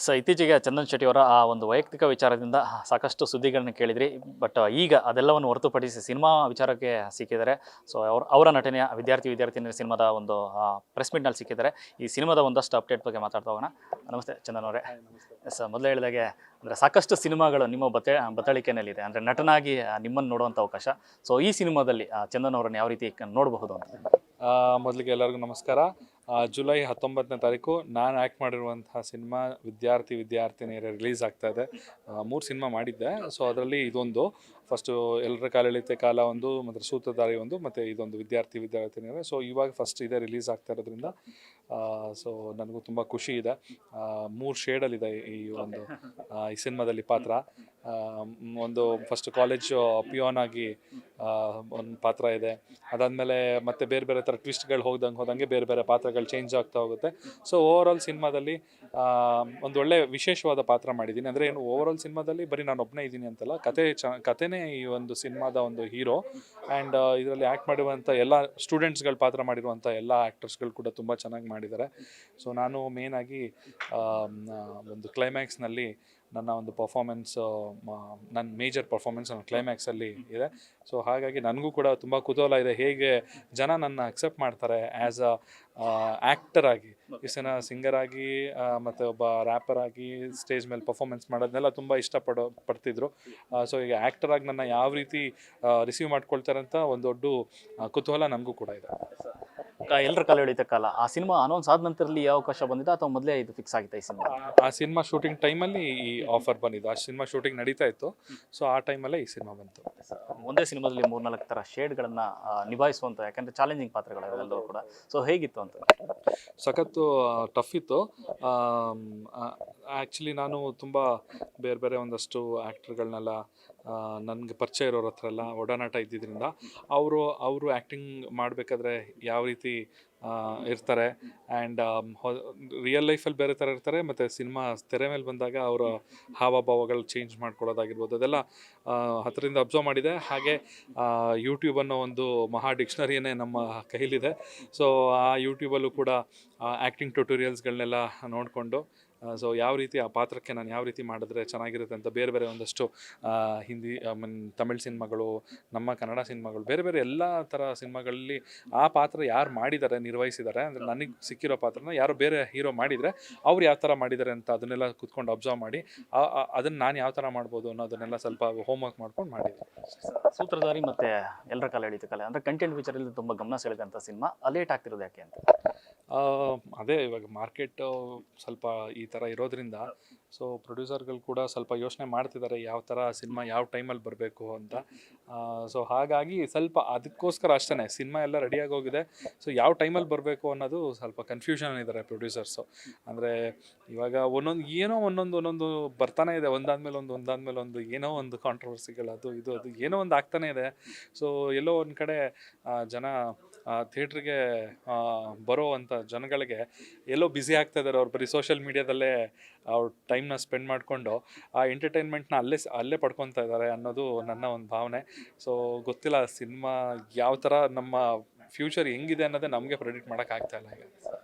So ಇತ್ತೀಚೆಗೆ ಚಂದನ್ ಶೆಟ್ಟಿ ಅವರ ಆ ಒಂದು ವೈಯಕ್ತಿಕ ವಿಚಾರದಿಂದ ಸಾಕಷ್ಟು ಸುದ್ದಿಗಳನ್ನ ಕೇಳಿದ್ರಿ. ಬಟ್ ಈಗ ಅದೆಲ್ಲವನ್ನು ಹೊರತುಪಡಿಸಿ ಸಿನಿಮಾ ವಿಚಾರಕ್ಕೆ ಸಿಕ್ಕಿದ್ದಾರೆ. ಸೊ ಅವರ ನಟನೆಯ ವಿದ್ಯಾರ್ಥಿನಿಯರ ಸಿನಿಮಾದ ಒಂದು ಪ್ರೆಸ್ ಮೀಟ್ನಲ್ಲಿ ಸಿಕ್ಕಿದ್ದಾರೆ. ಈ ಸಿನಿಮಾದ ಒಂದಷ್ಟು ಅಪ್ಡೇಟ್ ಬಗ್ಗೆ ಮಾತಾಡ್ತಾ ಹೋಗೋಣ. ನಮಸ್ತೆ ಚಂದನ್ ಅವರೇ. ಎಸ್, ಮೊದಲೇ ಹೇಳಿದಾಗೆ ಅಂದರೆ ಸಾಕಷ್ಟು ಸಿನಿಮಾಗಳು ನಿಮ್ಮ ಬತ್ತಳಿಕೆಯಲ್ಲಿದೆ, ಅಂದರೆ ನಟನಾಗಿ ನಿಮ್ಮನ್ನು ನೋಡುವಂಥ ಅವಕಾಶ. ಸೊ ಈ ಸಿನಿಮಾದಲ್ಲಿ ಚಂದನ್ ಅವರನ್ನು ಯಾವ ರೀತಿ ನೋಡಬಹುದು ಅಂತ? ಮೊದಲಿಗೆ ಎಲ್ಲರಿಗೂ ನಮಸ್ಕಾರ. ಜುಲೈ 19ನೇ ತಾರೀಕು ನಾನು ಆ್ಯಕ್ಟ್ ಮಾಡಿರುವಂತಹ ಸಿನಿಮಾ ವಿದ್ಯಾರ್ಥಿನಿಯರ ರಿಲೀಸ್ ಆಗ್ತಾ ಇದೆ. 3 ಸಿನಿಮಾ ಮಾಡಿದ್ದೆ. ಸೊ ಅದರಲ್ಲಿ ಇದೊಂದು ಫಸ್ಟು ಎಲ್ಲರ ಕಾಲೆಳಿತೆ ಕಾಲ ಒಂದು, ಮತ್ತು ಸೂತ್ರಧಾರಿ ಒಂದು, ಮತ್ತು ಇದೊಂದು ವಿದ್ಯಾರ್ಥಿನಿಯರ. ಸೊ ಇವಾಗ ಫಸ್ಟ್ ಇದೆ ರಿಲೀಸ್ ಆಗ್ತಾ ಇರೋದ್ರಿಂದ ಸೊ ನನಗೂ ತುಂಬ ಖುಷಿ ಇದೆ. 3 ಶೇಡಲ್ಲಿದೆ ಈ ಸಿನಿಮಾದಲ್ಲಿ ಪಾತ್ರ. ಒಂದು ಫಸ್ಟ್ ಕಾಲೇಜ್ ಪಿಯೋನ್ ಆಗಿ ಒಂದು ಪಾತ್ರ ಇದೆ. ಅದಾದಮೇಲೆ ಮತ್ತೆ ಬೇರೆ ಬೇರೆ ಥರ ಟ್ವಿಸ್ಟ್ಗಳು ಹೋದಂಗೆ ಬೇರೆ ಬೇರೆ ಪಾತ್ರಗಳು ಚೇಂಜ್ ಆಗ್ತಾ ಹೋಗುತ್ತೆ. ಸೊ ಓವರಾಲ್ ಸಿನಿಮಾದಲ್ಲಿ ಒಂದು ಒಳ್ಳೆ ವಿಶೇಷವಾದ ಪಾತ್ರ ಮಾಡಿದ್ದೀನಿ. ಅಂದರೆ ಏನು, ಓವರಾಲ್ ಸಿನಿಮಾದಲ್ಲಿ ಬರೀ ನಾನು ಒಬ್ಬನೇ ಇದ್ದೀನಿ ಅಂತಲ್ಲ, ಕಥೆನೇ ಈ ಒಂದು ಸಿನಿಮಾದ ಒಂದು ಹೀರೋ. ಆ್ಯಂಡ್ ಇದರಲ್ಲಿ ಆ್ಯಕ್ಟ್ ಮಾಡಿರುವಂಥ ಎಲ್ಲ ಸ್ಟೂಡೆಂಟ್ಸ್ಗಳು ಪಾತ್ರ ಮಾಡಿರುವಂಥ ಎಲ್ಲ ಆ್ಯಕ್ಟರ್ಸ್ಗಳು ಕೂಡ ತುಂಬ ಚೆನ್ನಾಗಿ ಮಾಡಿದ್ದಾರೆ. ಸೊ ನಾನು ಮೇಯ್ನಾಗಿ ಒಂದು ಕ್ಲೈಮ್ಯಾಕ್ಸ್ನಲ್ಲಿ ನನ್ನ ಒಂದು ನನ್ನ ಮೇಜರ್ ಪರ್ಫಾರ್ಮೆನ್ಸ್ ನನ್ನ ಕ್ಲೈಮ್ಯಾಕ್ಸಲ್ಲಿ ಇದೆ. ಸೊ ಹಾಗಾಗಿ ನನಗೂ ಕೂಡ ತುಂಬ ಕುತೂಹಲ ಇದೆ, ಹೇಗೆ ಜನ ನನ್ನ ಅಕ್ಸೆಪ್ಟ್ ಮಾಡ್ತಾರೆ ಆ್ಯಸ್ ಆ್ಯಕ್ಟರ್ ಆಗಿ. ಇಷ್ಟು ಸಿಂಗರ್ ಆಗಿ ಮತ್ತು ಒಬ್ಬ ರ್ಯಾಪರ್ ಆಗಿ ಸ್ಟೇಜ್ ಮೇಲೆ ಪರ್ಫಾರ್ಮೆನ್ಸ್ ಮಾಡೋದನ್ನೆಲ್ಲ ತುಂಬ ಪಡ್ತಿದ್ರು. ಸೊ ಈಗ ಆ್ಯಕ್ಟರ್ ಆಗಿ ನನ್ನ ಯಾವ ರೀತಿ ರಿಸೀವ್ ಮಾಡ್ಕೊಳ್ತಾರೆ ಅಂತ ಒಂದು ದೊಡ್ಡ ಕುತೂಹಲ ನನಗೂ ಕೂಡ ಇದೆ. ಎಲ್ಲರ ಕಾಲ ಎಳಿತ ಕಾಲ ಆ ಸಿನಿಮಾ ಅನೌನ್ಸ್ ಆದ ನಂತರದಲ್ಲಿ ಯಾವ ಅವಕಾಶ ಬಂದಿದೆ ಅಥವಾ ಮೊದಲೇ ಇದು ಫಿಕ್ಸ್ ಆಗಿತ್ತು? ಈ ಸಿನಿಮಾ ಆ ಸಿನಿಮಾ ಶೂಟಿಂಗ್ ಟೈಮಲ್ಲಿ ಈ ಆಫರ್ ಬಂದಿದ್ದು. ಆ ಸಿನಿಮಾ ಶೂಟಿಂಗ್ ನಡೀತಾ ಇತ್ತು. ಸೊ ಆ ಟೈಮಲ್ಲೇ ಈ ಸಿನಿಮಾ ಬಂತು. ಒಂದೇ ಸಿನಿಮಾದಲ್ಲಿ 3-4 ಥರ ಶೇಡ್ಗಳನ್ನು ನಿಭಾಯಿಸುವಂಥ, ಯಾಕಂದರೆ ಚಾಲೆಂಜಿಂಗ್ ಪಾತ್ರಗಳೆಲ್ಲವೂ ಕೂಡ. ಸೊ ಹೇಗಿತ್ತು ಅಂತ? ಸಖತ್ತು ಟಫ್ ಇತ್ತು. ಆ್ಯಕ್ಚುಲಿ ನಾನು ತುಂಬ ಬೇರೆ ಬೇರೆ ಒಂದಷ್ಟು ಆ್ಯಕ್ಟರ್ಗಳನ್ನೆಲ್ಲ ನನಗೆ ಪರಿಚಯ ಇರೋರ ಹತ್ರ ಎಲ್ಲ ಒಡನಾಟ ಇದ್ದಿದ್ದರಿಂದ ಅವರು ಆ್ಯಕ್ಟಿಂಗ್ ಮಾಡಬೇಕಾದ್ರೆ ಯಾವ ರೀತಿ ಇರ್ತಾರೆ, ಆ್ಯಂಡ್ ರಿಯಲ್ ಲೈಫಲ್ಲಿ ಬೇರೆ ಥರ ಇರ್ತಾರೆ, ಮತ್ತು ಸಿನಿಮಾ ತೆರೆ ಮೇಲೆ ಬಂದಾಗ ಅವರ ಹಾವಭಾವಗಳು ಚೇಂಜ್ ಮಾಡ್ಕೊಳ್ಳೋದಾಗಿರ್ಬೋದು, ಅದೆಲ್ಲ ಹತ್ತಿರದಿಂದ ಅಬ್ಸರ್ವ್ ಮಾಡಿದೆ. ಹಾಗೆ ಯೂಟ್ಯೂಬ್ ಅನ್ನೋ ಒಂದು ಮಹಾ ಡಿಕ್ಷನರಿಯೇ ನಮ್ಮ ಕೈಲಿದೆ. ಸೊ ಆ ಯೂಟ್ಯೂಬಲ್ಲೂ ಕೂಡ ಆ್ಯಕ್ಟಿಂಗ್ ಟ್ಯುಟೋರಿಯಲ್ಸ್ಗಳನ್ನೆಲ್ಲ ನೋಡಿಕೊಂಡು ಸೊ ಯಾವ ರೀತಿ ಆ ಪಾತ್ರಕ್ಕೆ ನಾನು ಯಾವ ರೀತಿ ಮಾಡಿದ್ರೆ ಚೆನ್ನಾಗಿರುತ್ತೆ ಅಂತ ಬೇರೆ ಬೇರೆ ಒಂದಷ್ಟು ಹಿಂದಿ ತಮಿಳ್ ಸಿನಿಮಾಗಳು, ನಮ್ಮ ಕನ್ನಡ ಸಿನಿಮಾಗಳು, ಬೇರೆ ಬೇರೆ ಎಲ್ಲ ಥರ ಸಿನಿಮಾಗಳಲ್ಲಿ ಆ ಪಾತ್ರ ಯಾರು ಮಾಡಿದ್ದಾರೆ, ನಿರ್ವಹಿಸಿದ್ದಾರೆ, ಅಂದರೆ ನನಗೆ ಸಿಕ್ಕಿರೋ ಪಾತ್ರನ ಯಾರೋ ಬೇರೆ ಹೀರೋ ಮಾಡಿದರೆ ಅವ್ರು ಯಾವ ಥರ ಮಾಡಿದ್ದಾರೆ ಅಂತ ಅದನ್ನೆಲ್ಲ ಕೂತ್ಕೊಂಡು ಅಬ್ಸರ್ವ್ ಮಾಡಿ ಅದನ್ನು ನಾನು ಯಾವ ಥರ ಮಾಡ್ಬೋದು ಅನ್ನೋದನ್ನೆಲ್ಲ ಸ್ವಲ್ಪ ಹೋಮ್ವರ್ಕ್ ಮಾಡ್ಕೊಂಡು ಮಾಡಿದ್ದೆ. ಸೂತ್ರಧಾರಿ ಮತ್ತು ಎಲ್ಲರ ಕಾಲ ಎಳಿತ ಕಾಲ ಅಂದರೆ ಕಂಟೆಂಟ್ ವಿಚಾರದಲ್ಲಿ ತುಂಬ ಗಮನ ಸೆಳೆದಂಥ ಸಿನಿಮಾ ಲೇಟ್ ಆಗ್ತಿರೋದು ಯಾಕೆ ಅಂತ? ಅದೇ ಇವಾಗ ಮಾರ್ಕೆಟು ಸ್ವಲ್ಪ ಈ ಥರ ಇರೋದ್ರಿಂದ ಸೊ ಪ್ರೊಡ್ಯೂಸರ್ಗಳು ಕೂಡ ಸ್ವಲ್ಪ ಯೋಚನೆ ಮಾಡ್ತಿದ್ದಾರೆ ಯಾವ ಥರ ಸಿನಿಮಾ ಯಾವ ಟೈಮಲ್ಲಿ ಬರಬೇಕು ಅಂತ. ಸೊ ಹಾಗಾಗಿ ಸ್ವಲ್ಪ ಅದಕ್ಕೋಸ್ಕರ ಅಷ್ಟೇ ಸಿನಿಮಾ ಎಲ್ಲ ರೆಡಿಯಾಗಿ ಹೋಗಿದೆ. ಸೊ ಯಾವ ಟೈಮಲ್ಲಿ ಬರಬೇಕು ಅನ್ನೋದು ಸ್ವಲ್ಪ ಕನ್ಫ್ಯೂಷನ್ ಇದ್ದಾರೆ ಪ್ರೊಡ್ಯೂಸರ್ಸು. ಅಂದರೆ ಇವಾಗ ಒಂದೊಂದು ಬರ್ತಾನೆ ಇದೆ, ಒಂದಾದ್ಮೇಲೆ ಒಂದು ಏನೋ ಒಂದು ಕಾಂಟ್ರವರ್ಸಿಗಳು, ಅದು ಏನೋ ಒಂದು ಆಗ್ತಾನೆ ಇದೆ. ಸೊ ಎಲ್ಲೋ ಒಂದು ಕಡೆ ಜನ ಥಿಯೇಟ್ರಿಗೆ ಬರೋ ಅಂಥ ಜನಗಳಿಗೆ ಎಲ್ಲೋ ಬ್ಯುಸಿ ಆಗ್ತಾ ಇದ್ದಾರೆ. ಅವ್ರು ಬರೀ ಸೋಷಿಯಲ್ ಮೀಡಿಯಾದಲ್ಲೇ ಅವ್ರ ಟೈಮ್ನ ಸ್ಪೆಂಡ್ ಮಾಡಿಕೊಂಡು ಆ ಎಂಟರ್ಟೈನ್ಮೆಂಟ್ನ ಅಲ್ಲೇ ಪಡ್ಕೊತಾ ಇದ್ದಾರೆ ಅನ್ನೋದು ನನ್ನ ಒಂದು ಭಾವನೆ. ಸೊ ಗೊತ್ತಿಲ್ಲ ಸಿನಿಮಾ ಯಾವ ಥರ ನಮ್ಮ ಫ್ಯೂಚರ್ ಹೆಂಗಿದೆ ಅನ್ನೋದೇ ನಮಗೆ ಪ್ರೆಡಿಕ್ಟ್ ಮಾಡೋಕ್ಕಾಗ್ತಾ ಇಲ್ಲ. ಈಗ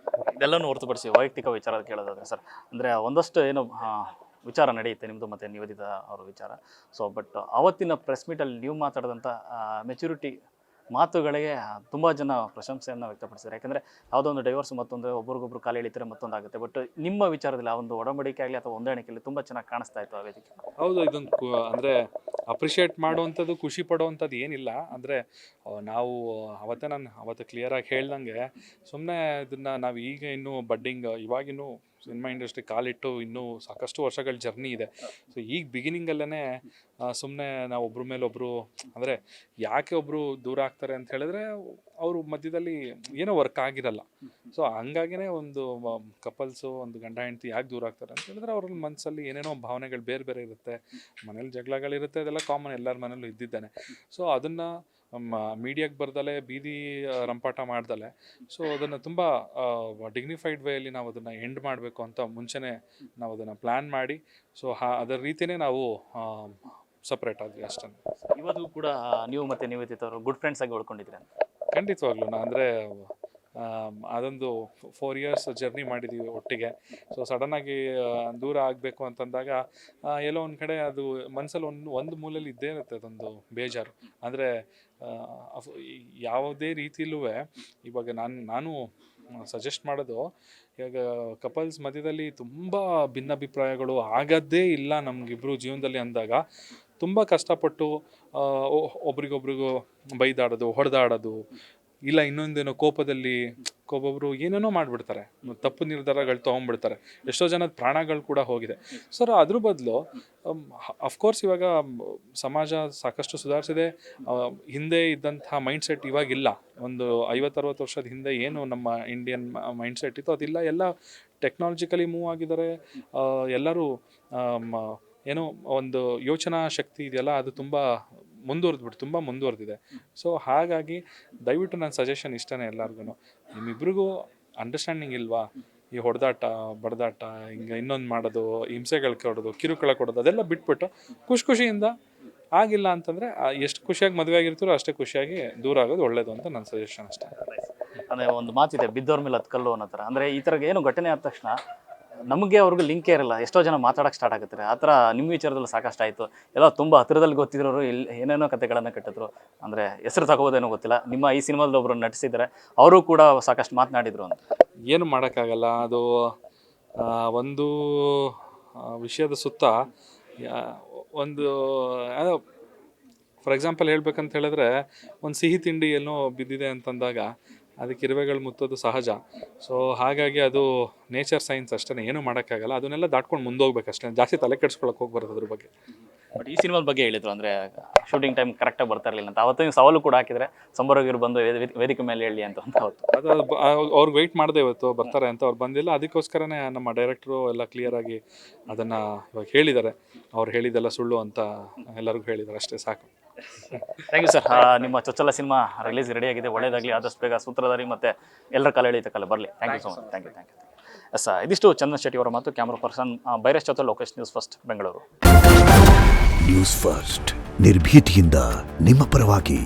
ಇದೆಲ್ಲನೂ ಹೊರತುಪಡಿಸಿ ವೈಯಕ್ತಿಕ ವಿಚಾರ ಕೇಳೋದಾದ್ರೆ ಸರ್, ಅಂದರೆ ಒಂದಷ್ಟು ಏನು ವಿಚಾರ ನಡೆಯುತ್ತೆ ನಿಮ್ಮದು ಮತ್ತು ನಿವೇದಿತಾ ಅವರ ವಿಚಾರ. ಸೊ ಬಟ್ ಆವತ್ತಿನ ಪ್ರೆಸ್ ಮೀಟಲ್ಲಿ ನೀವು ಮಾತಾಡಿದಂಥ ಮೆಚುರಿಟಿ ಮಾತುಗಳಿಗೆ ತುಂಬ ಜನ ಪ್ರಶಂಸೆಯನ್ನು ವ್ಯಕ್ತಪಡಿಸಿದ್ದಾರೆ. ಯಾಕಂದರೆ ಯಾವುದೋ ಒಂದು ಡೈವರ್ಸ್ ಮತ್ತೊಂದು ಒಬ್ರಿಗೊಬ್ರು ಕಾಲು ಎಳಿತಾರೆ ಮತ್ತೊಂದಾಗುತ್ತೆ. ಬಟ್ ನಿಮ್ಮ ವಿಚಾರದಲ್ಲಿ ಆ ಒಂದು ಒಡಂಬಡಿಕೆ ಆಗಲಿ ಅಥವಾ ಹೊಂದಾಣಿಕೆಯಲ್ಲಿ ತುಂಬ ಚೆನ್ನಾಗಿ ಕಾಣಿಸ್ತಾ ಇತ್ತು ಆ ವೇದಿಕೆ. ಹೌದು, ಇದೊಂದು ಅಂದರೆ ಅಪ್ರಿಷಿಯೇಟ್ ಮಾಡುವಂಥದ್ದು, ಖುಷಿ ಪಡುವಂಥದ್ದು ಏನಿಲ್ಲ. ಅಂದರೆ ನಾವು ಅವತ್ತು ಕ್ಲಿಯರಾಗಿ ಹೇಳ್ದಂಗೆ ಸುಮ್ಮನೆ ಇದನ್ನು ನಾವು ಈಗ ಇನ್ನೂ ಬಡ್ಡಿಂಗ್, ಇವಾಗಿನ್ನೂ ಸಿನಿಮಾ ಇಂಡಸ್ಟ್ರಿ ಕಾಲಿಟ್ಟು ಇನ್ನೂ ಸಾಕಷ್ಟು ವರ್ಷಗಳ ಜರ್ನಿ ಇದೆ. ಸೊ ಈಗ ಬಿಗಿನಿಂಗಲ್ಲೇ ಸುಮ್ಮನೆ ನಾವು ಒಬ್ಬರ ಮೇಲೆ ಒಬ್ಬರು, ಅಂದರೆ ಯಾಕೆ ಒಬ್ಬರು ದೂರ ಆಗ್ತಾರೆ ಅಂತ ಹೇಳಿದ್ರೆ ಅವರು ಮಧ್ಯದಲ್ಲಿ ಏನೋ ವರ್ಕ್ ಆಗಿರಲ್ಲ. ಸೊ ಹಂಗಾಗಿನೇ ಒಂದು ಕಪಲ್ಸು, ಒಂದು ಗಂಡ ಹೆಂಡತಿ ಯಾಕೆ ದೂರ ಆಗ್ತಾರೆ ಅಂತ ಹೇಳಿದ್ರೆ ಅವ್ರ ಮನಸ್ಸಲ್ಲಿ ಏನೇನೋ ಭಾವನೆಗಳು ಬೇರೆ ಬೇರೆ ಇರುತ್ತೆ, ಮನೇಲಿ ಜಗಳಗಳಿರುತ್ತೆ, ಅದೆಲ್ಲ ಕಾಮನ್, ಎಲ್ಲರ ಮನೇಲೂ ಇದ್ದಿದ್ದಾನೆ. ಸೊ ಅದನ್ನು ಮೀಡಿಯಾಗೆ ಬರ್ದಲೆ, ಬೀದಿ ರಂಪಾಟ ಮಾಡ್ದಲೆ, ಸೊ ಅದನ್ನು ತುಂಬ ಡಿಗ್ನಿಫೈಡ್ ವೇಯಲ್ಲಿ ನಾವು ಅದನ್ನು ಎಂಡ್ ಮಾಡಬೇಕು ಅಂತ ಮುಂಚೆನೇ ನಾವು ಅದನ್ನು ಪ್ಲ್ಯಾನ್ ಮಾಡಿ, ಸೊ ಅದರ ರೀತಿಯೇ ನಾವು ಸಪ್ರೇಟ್ ಆದ್ವಿ ಅಷ್ಟೇ. ಇವತ್ತು ಕೂಡ ನೀವು ಮತ್ತು ನಿವೇದಿತಾ ಅವರು ಗುಡ್ ಫ್ರೆಂಡ್ಸ್ ಆಗಿ ಉಳ್ಕೊಂಡಿದ್ದೀರಾ? ಖಂಡಿತವಾಗ್ಲೂ. ಅಂದರೆ ಅದೊಂದು 4 years ಜರ್ನಿ ಮಾಡಿದ್ದೀವಿ ಒಟ್ಟಿಗೆ. ಸೊ ಸಡನ್ನಾಗಿ ದೂರ ಆಗಬೇಕು ಅಂತಂದಾಗ ಎಲ್ಲೋ ಒಂದು ಕಡೆ ಅದು ಮನಸ್ಸಲ್ಲಿ ಒಂದು ಮೂಲೆಯಲ್ಲಿ ಇದ್ದೇ ಇರುತ್ತೆ ಅದೊಂದು ಬೇಜಾರು. ಅಂದರೆ ಯಾವುದೇ ರೀತಿಯಲ್ಲೂ ಇವಾಗ ನಾನು ಸಜೆಸ್ಟ್ ಮಾಡೋದು, ಇವಾಗ ಕಪಲ್ಸ್ ಮಧ್ಯದಲ್ಲಿ ತುಂಬ ಭಿನ್ನಾಭಿಪ್ರಾಯಗಳು ಆಗೋದೇ ಇಲ್ಲ ನಮಗಿಬ್ರು ಜೀವನದಲ್ಲಿ ಅಂದಾಗ ತುಂಬ ಕಷ್ಟಪಟ್ಟು ಒಬ್ರಿಗೊಬ್ರಿಗೂ ಬೈದಾಡೋದು, ಹೊಡೆದಾಡೋದು, ಇಲ್ಲ ಇನ್ನೊಂದೇನೋ ಕೋಪದಲ್ಲಿ ಒಬ್ಬೊಬ್ರು ಏನೇನೋ ಮಾಡಿಬಿಡ್ತಾರೆ, ತಪ್ಪು ನಿರ್ಧಾರಗಳು ತೊಗೊಂಡ್ಬಿಡ್ತಾರೆ. ಎಷ್ಟೋ ಜನದ ಪ್ರಾಣಗಳು ಕೂಡ ಹೋಗಿದೆ. ಸರ್ ಅದ್ರ ಬದಲು ಅಫ್ಕೋರ್ಸ್ ಇವಾಗ ಸಮಾಜ ಸಾಕಷ್ಟು ಸುಧಾರಿಸಿದೆ. ಹಿಂದೆ ಇದ್ದಂಥ ಮೈಂಡ್ಸೆಟ್ ಇವಾಗಿಲ್ಲ. ಒಂದು 50-60 ವರ್ಷದ ಹಿಂದೆ ಏನು ನಮ್ಮ ಇಂಡಿಯನ್ ಮೈಂಡ್ಸೆಟ್ ಇತ್ತು ಅದಿಲ್ಲ. ಎಲ್ಲ ಟೆಕ್ನಾಲಜಿಕಲಿ ಮೂವ್ ಆಗಿದ್ದಾರೆ. ಎಲ್ಲರೂ ಏನೋ ಒಂದು ಯೋಚನಾ ಶಕ್ತಿ ಇದೆಯಲ್ಲ, ಅದು ತುಂಬ ಮುಂದುವರೆದಿದೆ. ಸೊ ಹಾಗಾಗಿ ದಯವಿಟ್ಟು ನನ್ನ ಸಜೆಷನ್ ಇಷ್ಟನೇ ಎಲ್ಲರಿಗೂ, ನಿಮ್ಮಿಬ್ರಿಗೂ ಅಂಡರ್ಸ್ಟ್ಯಾಂಡಿಂಗ್ ಇಲ್ವಾ, ಈ ಹೊಡೆದಾಟ ಬಡದಾಟ ಹಿಂಗೆ ಇನ್ನೊಂದು ಮಾಡೋದು, ಹಿಂಸೆಗಳು ಕೊಡೋದು, ಕಿರುಕುಳ ಕೊಡೋದು ಅದೆಲ್ಲ ಬಿಟ್ಬಿಟ್ಟು ಖುಷಿಯಿಂದ ಆಗಿಲ್ಲ ಅಂತಂದರೆ ಎಷ್ಟು ಖುಷಿಯಾಗಿ ಮದುವೆ ಆಗಿರ್ತೀರೋ ಅಷ್ಟೇ ಖುಷಿಯಾಗಿ ದೂರ ಆಗೋದು ಒಳ್ಳೇದು ಅಂತ ನನ್ನ ಸಜೆಷನ್ ಅಷ್ಟೇ. ಅಂದರೆ ಒಂದು ಮಾತಿದೆ, ಬಿದ್ದವ್ರ ಮೇಲೆ ಹತ್ಕಲ್ಲು ಅನ್ನೋ ಥರ. ಅಂದರೆ ಈ ಥರ ಏನು ಘಟನೆ ಆದ ತಕ್ಷಣ ನಮಗೆ ಅವ್ರಿಗೂ ಲಿಂಕೇ ಇರಲ್ಲ, ಎಷ್ಟೋ ಜನ ಮಾತಾಡೋಕ್ಕೆ ಸ್ಟಾರ್ಟ್ ಆಗುತ್ತಾರೆ. ಆ ಥರ ನಿಮ್ಮ ವಿಚಾರದಲ್ಲಿ ಸಾಕಷ್ಟು ಆಯಿತು. ಎಲ್ಲ ತುಂಬ ಹತ್ತಿರದಲ್ಲಿ ಗೊತ್ತಿರೋರು ಏನೇನೋ ಕಥೆಗಳನ್ನು ಕಟ್ಟಿದ್ರು. ಅಂದರೆ ಹೆಸರು ತಗೋಬೋದೇನೋ ಗೊತ್ತಿಲ್ಲ. ನಿಮ್ಮ ಈ ಸಿನಿಮಾದಲ್ಲಿ ಒಬ್ಬರು ನಟಿಸಿದ್ದಾರೆ, ಅವರು ಕೂಡ ಸಾಕಷ್ಟು ಮಾತನಾಡಿದರು ಅಂತ. ಏನು ಮಾಡೋಕ್ಕಾಗಲ್ಲ, ಅದು ಒಂದು ವಿಷಯದ ಸುತ್ತ ಒಂದು ಫಾರ್ ಎಕ್ಸಾಂಪಲ್ ಹೇಳ್ಬೇಕಂತ ಹೇಳಿದ್ರೆ, ಒಂದು ಸಿಹಿ ತಿಂಡಿ ಏನೋ ಬಿದ್ದಿದೆ ಅಂತಂದಾಗ ಅದಕ್ಕೆ ಇರುವೆಗಳು ಮುತ್ತೋದು ಸಹಜ. ಸೊ ಹಾಗಾಗಿ ಅದು ನೇಚರ್ ಸೈನ್ಸ್ ಅಷ್ಟೇ, ಏನೂ ಮಾಡೋಕ್ಕಾಗಲ್ಲ. ಅದನ್ನೆಲ್ಲ ದಾಟ್ಕೊಂಡು ಮುಂದೋಗ್ಬೇಕಷ್ಟೇ, ಜಾಸ್ತಿ ತಲೆ ಕೆಡ್ಸ್ಕೊಳಕ್ಕೆ ಹೋಗ್ಬಾರ್ದು ಅದ್ರ ಬಗ್ಗೆ. ಬಟ್ ಈ ಸಿನಿಮಾದ ಬಗ್ಗೆ ಹೇಳಿದ್ರು, ಅಂದರೆ ಶೂಟಿಂಗ್ ಟೈಮ್ ಕರೆಕ್ಟಾಗಿ ಬರ್ತಾ ಇರಲಿಲ್ಲ ಅಂತ. ಅವತ್ತು ನೀವು ಸವಾಲು ಕೂಡ ಹಾಕಿದರೆ ಸಂಬರೋಗಿರು ಬಂದು ವೇದಿಕೆ ಮೇಲೆ ಹೇಳಿ ಅಂತ ಅವತ್ತು. ಅದು ಅವ್ರಿಗೆ ವೆಯ್ಟ್ ಮಾಡಿದೆ, ಇವತ್ತು ಬರ್ತಾರೆ ಅಂತ. ಅವ್ರು ಬಂದಿಲ್ಲ, ಅದಕ್ಕೋಸ್ಕರನೇ ನಮ್ಮ ಡೈರೆಕ್ಟ್ರು ಎಲ್ಲ ಕ್ಲಿಯರಾಗಿ ಅದನ್ನು ಇವಾಗ ಹೇಳಿದ್ದಾರೆ. ಅವ್ರು ಹೇಳಿದ್ದೆಲ್ಲ ಸುಳ್ಳು ಅಂತ ಎಲ್ಲರಿಗೂ ಹೇಳಿದ್ದಾರೆ, ಅಷ್ಟೇ ಸಾಕು. Thank you sir. ನಿಮ್ಮ ಚೊಚ್ಚಲ ಸಿನಿಮಾ ರಿಲೀಸ್ ರೆಡಿಯಾಗಿದೆ, ಒಳ್ಳೆಯದಾಗಲಿ. ಆದಷ್ಟು ಬೇಗ ಸೂತ್ರಧಾರಿ ಮತ್ತು ಎಲ್ಲರ ಕಾಲ ಎಳೆಯುತ್ತೆ ಕಾಲ ಬರಲಿ. Thank you so much. Thank you. Yes, ಇದಿಷ್ಟು ಚಂದನ್ ಶೆಟ್ಟಿ ಅವರ ಮಾತು. ಕ್ಯಾಮ್ರಾ ಪರ್ಸನ್ ಬೈರೇಶ್ ಜೊತೆ Lokesh, News First Bengaluru. News First ನಿರ್ಭೀತಿಯಿಂದ ನಿಮ್ಮ ಪರವಾಗಿ.